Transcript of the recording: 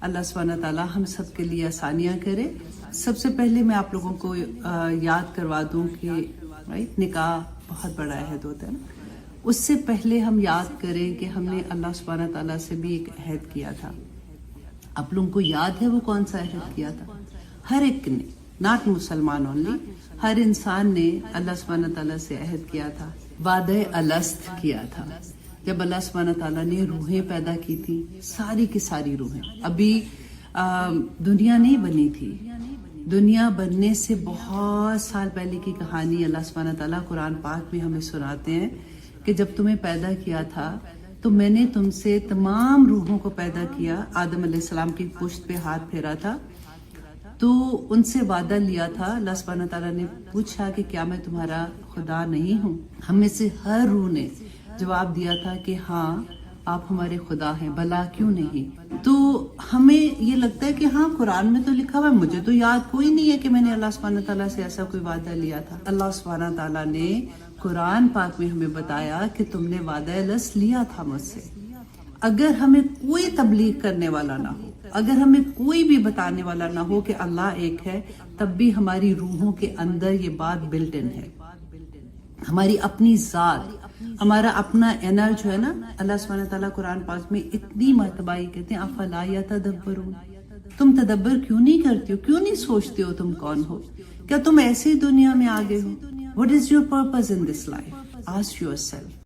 اللہ سبحانہ تعالیٰ ہم سب کے لیے آسانیاں کرے. سب سے پہلے میں آپ لوگوں کو یاد کروا دوں کہ نکاح بہت بڑا عہد ہوتا ہے نا. اس سے پہلے ہم یاد کریں کہ ہم نے اللہ سبحانہ تعالیٰ سے بھی ایک عہد کیا تھا. آپ لوگوں کو یاد ہے وہ کون سا عہد کیا تھا؟ ہر ایک نے، ناٹ مسلمان اونلی، ہر انسان نے اللہ سبحانہ تعالیٰ سے عہد کیا تھا، وعدہ الست کیا تھا. جب اللہ سبحانہ تعالیٰ نے روحیں پیدا کی تھی، ساری کی ساری روحیں، ابھی دنیا نہیں بنی تھی. دنیا بننے سے بہت سال پہلے کی کہانی اللہ سبحانہ تعالیٰ قرآن پاک میں ہمیں سناتے ہیں کہ جب تمہیں پیدا کیا تھا تو میں نے تم سے تمام روحوں کو پیدا کیا. آدم علیہ السلام کی پشت پہ ہاتھ پھیرا تھا تو ان سے وعدہ لیا تھا. اللہ سبحانہ تعالیٰ نے پوچھا کہ کیا میں تمہارا خدا نہیں ہوں؟ ہم میں سے ہر روح نے جواب دیا تھا کہ ہاں آپ ہمارے خدا ہیں، بھلا کیوں نہیں. تو ہمیں یہ لگتا ہے کہ ہاں قرآن میں تو لکھا ہوا ہے، مجھے تو یاد کوئی نہیں ہے کہ میں نے اللہ سبحانہ تعالیٰ سے ایسا کوئی وعدہ لیا تھا. اللہ سبحانہ تعالیٰ نے قرآن پاک میں ہمیں بتایا کہ تم نے وعدہ الست لیا تھا مجھ سے. اگر ہمیں کوئی تبلیغ کرنے والا نہ ہو، اگر ہمیں کوئی بھی بتانے والا نہ ہو کہ اللہ ایک ہے، تب بھی ہماری روحوں کے اندر یہ بات بلٹ ان ہے. ہماری اپنی ذات، ہمارا اپنا انر جو ہے نا، اللہ سبحانہ تعالیٰ قرآن پاک میں اتنی مرتبہ یہ کہتے ہیں افلا یتدبرون، تم تدبر کیوں نہیں کرتے ہو، کیوں نہیں سوچتے ہو تم کون ہو؟ کیا تم ایسی دنیا میں آگے ہو؟ What is your purpose in this life? Ask yourself.